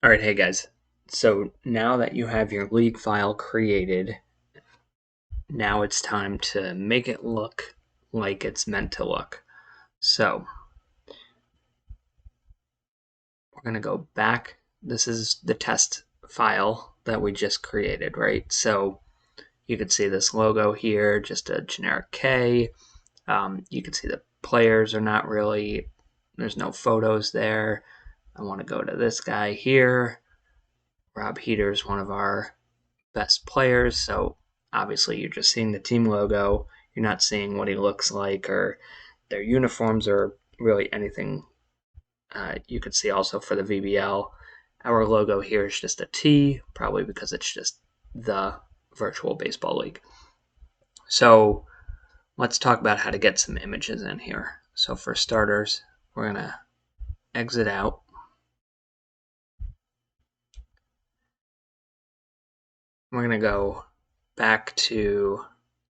All right, hey guys. So now that you have your league file created, now it's time to make it look like it's meant to look. So we're going to go back. This is the test file that we just created, right? So you can see this logo here, just a generic K. You can see the players are not really, there's no photos there. I want to go to this guy here. Rob Heater is one of our best players, so obviously you're just seeing the team logo. You're not seeing what he looks like or their uniforms or really anything. You could see also for the VBL, our logo here is just a T, probably because it's just the virtual baseball league. So let's talk about how to get some images in here. So for starters, we're going to exit out. We're going to go back to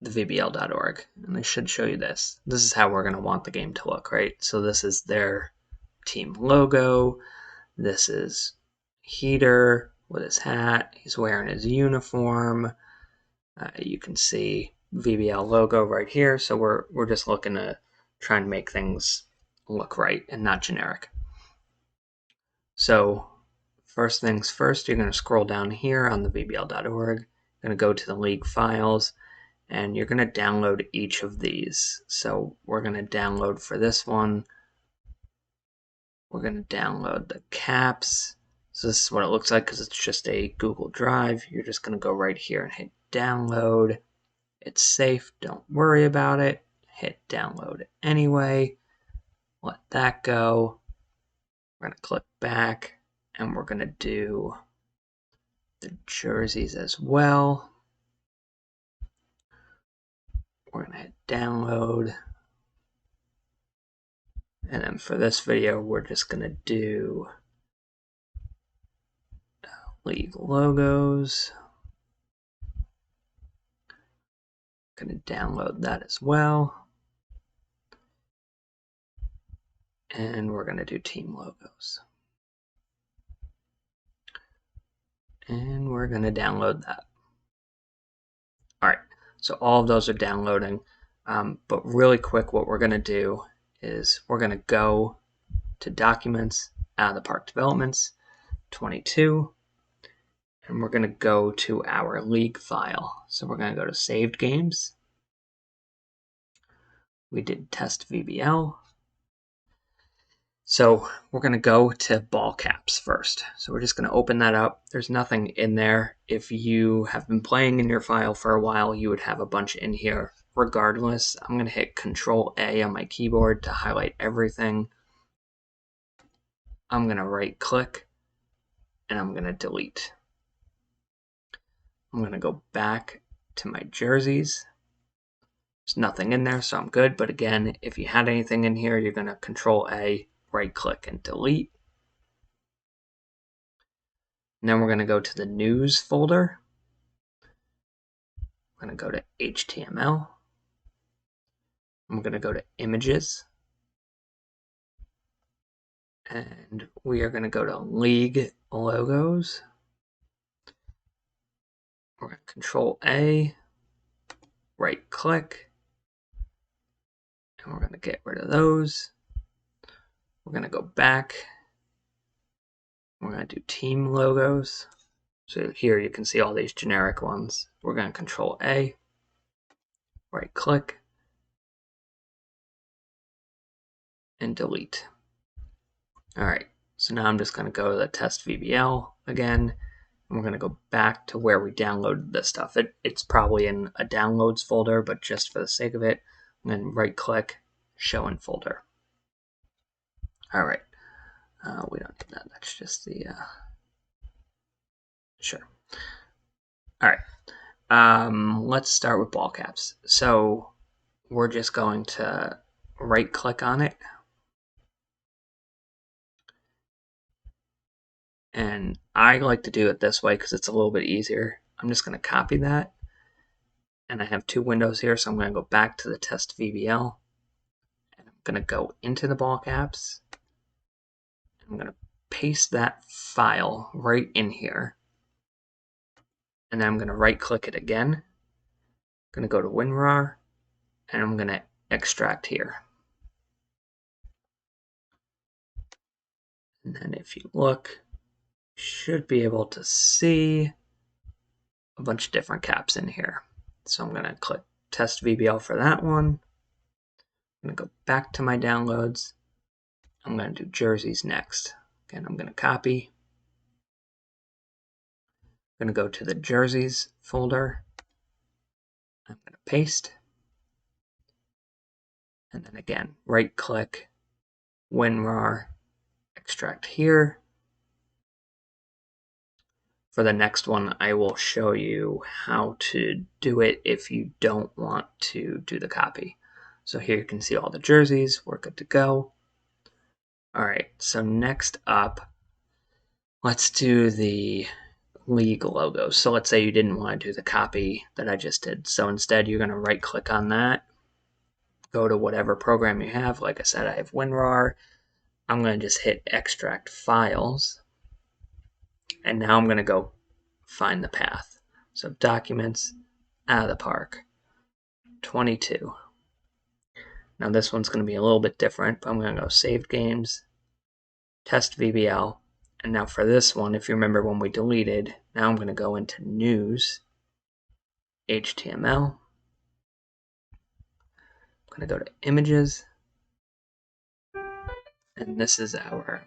the VBL.org, and they should show you this. This is how we're going to want the game to look, right? So this is their team logo. This is Heater with his hat. He's wearing his uniform. You can see VBL logo right here. So we're just looking to try and make things look right and not generic. So first things first, you're going to scroll down here on the VBL.org. You're going to go to the league files, and you're going to download each of these. So we're going to download for this one, we're going to download the caps. So this is what it looks like because it's just a Google Drive. You're just going to go right here and hit download. It's safe, don't worry about it. Hit download anyway. Let that go. We're going to click back, and we're going to do the jerseys as well. We're going to hit download. And then for this video, we're just going to do league logos. Going to download that as well. And we're going to do team logos. And we're going to download that. All right, so all of those are downloading. But really quick, what we're going to do is we're going to go to Documents, out of the Park Developments, 22, and we're going to go to our league file. So we're going to go to Saved Games. We did Test VBL. So we're going to go to ball caps first. So we're just going to open that up. There's nothing in there. If you have been playing in your file for a while, you would have a bunch in here. Regardless, I'm going to hit Control A on my keyboard to highlight everything. I'm going to right click and I'm going to delete. I'm going to go back to my jerseys. There's nothing in there, so I'm good. But again, if you had anything in here, you're going to Control A, right click and delete. And then we're going to go to the news folder. I'm going to go to HTML. I'm going to go to images. And we are going to go to league logos. We're going to Control A, right click, and we're going to get rid of those. We're going to go back. We're going to do team logos. So here you can see all these generic ones. We're going to Control A, right click, and delete. All right, so now I'm just going to go to the test VBL again. And we're going to go back to where we downloaded this stuff. It's probably in a downloads folder, but just for the sake of it, I'm going to right click, show in folder. All right, we don't need that. That's just the, sure. All right, let's start with ball caps. So we're just going to right click on it. And I like to do it this way because it's a little bit easier. I'm just going to copy that. And I have two windows here, so I'm going to go back to the test VBL. And I'm going to go into the ball caps. I'm going to paste that file right in here. And then I'm going to right click it again. I'm going to go to WinRAR and I'm going to extract here. And then if you look, you should be able to see a bunch of different caps in here. So I'm going to click test VBL for that one. I'm going to go back to my downloads. I'm going to do jerseys next. Again, I'm going to copy. I'm going to go to the jerseys folder. I'm going to paste. And then again, right click, WinRAR, extract here. For the next one, I will show you how to do it if you don't want to do the copy. So here you can see all the jerseys. We're good to go. All right, so next up, let's do the league logos. So let's say you didn't want to do the copy that I just did. So instead, you're going to right click on that, go to whatever program you have. Like I said, I have WinRAR. I'm going to just hit extract files. And now I'm going to go find the path. So documents, out of the park, 22. Now this one's going to be a little bit different, but I'm going to go saved games, test VBL. And now for this one, if you remember when we deleted, now I'm going to go into news, HTML. I'm going to go to images. And this is our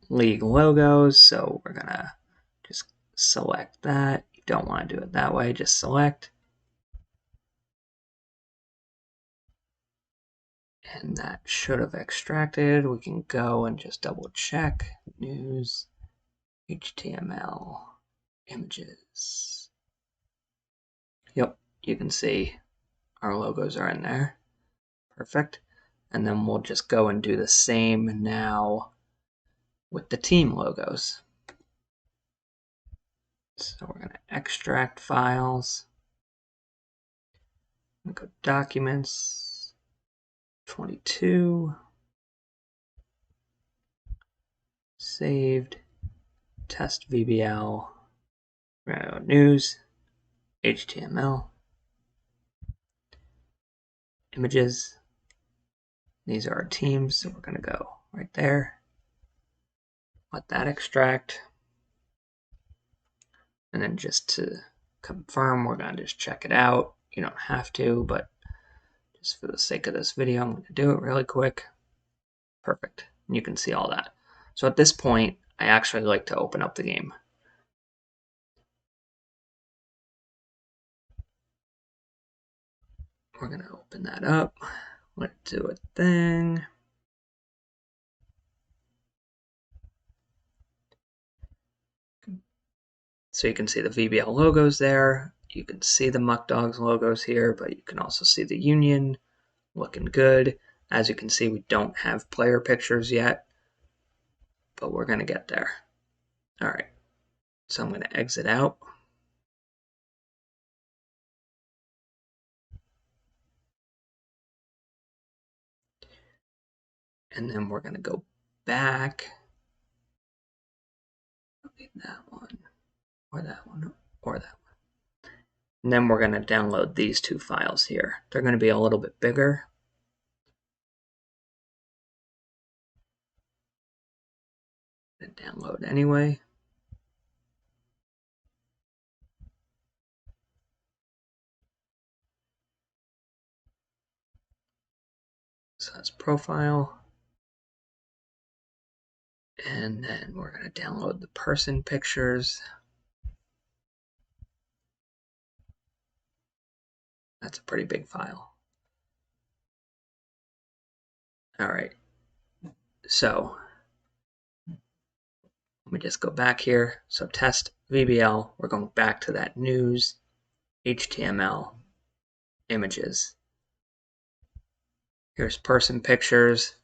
league logos. So we're going to just select that. You don't want to do it that way, just select. And that should have extracted. We can go and just double check. News, HTML, images. Yep, you can see our logos are in there. Perfect. And then we'll just go and do the same now with the team logos. So we're going to extract files. I'm going to go documents, 22, saved, test VBL, we're going to go news, HTML, images. These are our teams, so we're going to go right there. Let that extract. And then just to confirm, we're going to just check it out. You don't have to, but just for the sake of this video, I'm going to do it really quick. Perfect. And you can see all that. So at this point, I actually like to open up the game. We're going to open that up. Let it do a thing. So you can see the VBL logos there. You can see the Muck Dogs logos here, but you can also see the Union looking good. As you can see, we don't have player pictures yet, but we're going to get there. All right, so I'm going to exit out. And then we're going to go back. That one, or that one, or that one. And then we're going to download these two files here. They're going to be a little bit bigger. And download anyway. So that's profile. And then we're going to download the person pictures. That's a pretty big file. All right. So let me just go back here. So test VBL. We're going back to that news, HTML, images. Here's person pictures.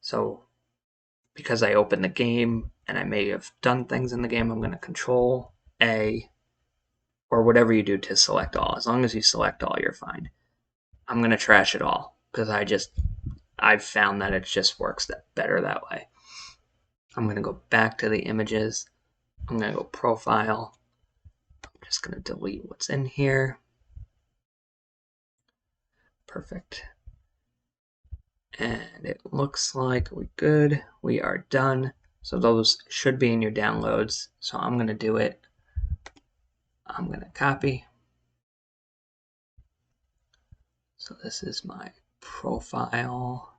So because I opened the game and I may have done things in the game, I'm going to Control A, or whatever you do to select all. As long as you select all, you're fine. I'm going to trash it all because I've found that it just works better that way. I'm going to go back to the images. I'm going to go profile. I'm just going to delete what's in here. Perfect. And it looks like we're good. We are done. So those should be in your downloads. So I'm going to do it. I'm going to copy. So this is my profile.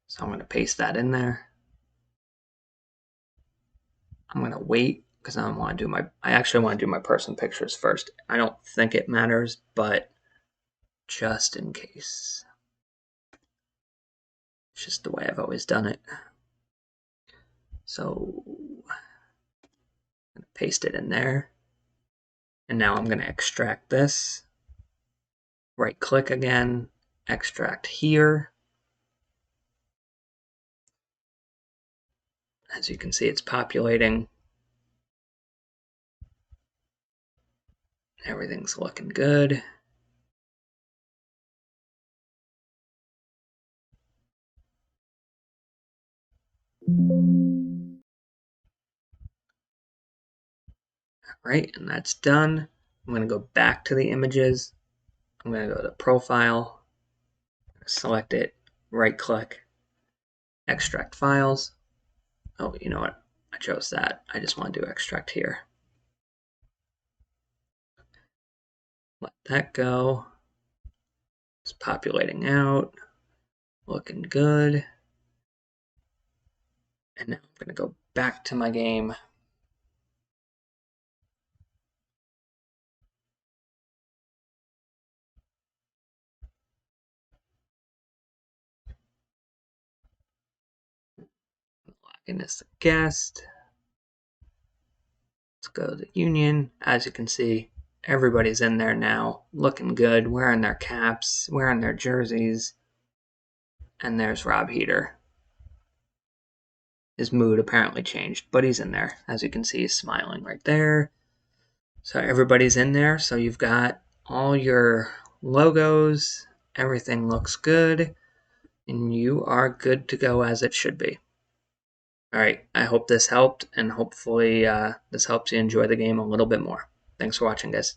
So I'm going to paste that in there. I'm going to wait because I actually want to do my person pictures first. I don't think it matters, but just in case. It's just the way I've always done it. So I'm going to paste it in there. And now I'm going to extract this. Right click again, extract here. As you can see, it's populating. Everything's looking good. All right, and that's done. I'm going to go back to the images. I'm going to go to Profile, select it, right click, extract files. Oh, you know what? I chose that. I just want to do extract here. Let that go. It's populating out, looking good. And now I'm going to go back to my game. Login as a guest. Let's go to Union. As you can see, everybody's in there now, looking good, wearing their caps, wearing their jerseys. And there's Rob Heater. His mood apparently changed, but he's in there. As you can see, he's smiling right there. So everybody's in there. So you've got all your logos. Everything looks good. And you are good to go as it should be. All right, I hope this helped, and hopefully this helps you enjoy the game a little bit more. Thanks for watching, guys.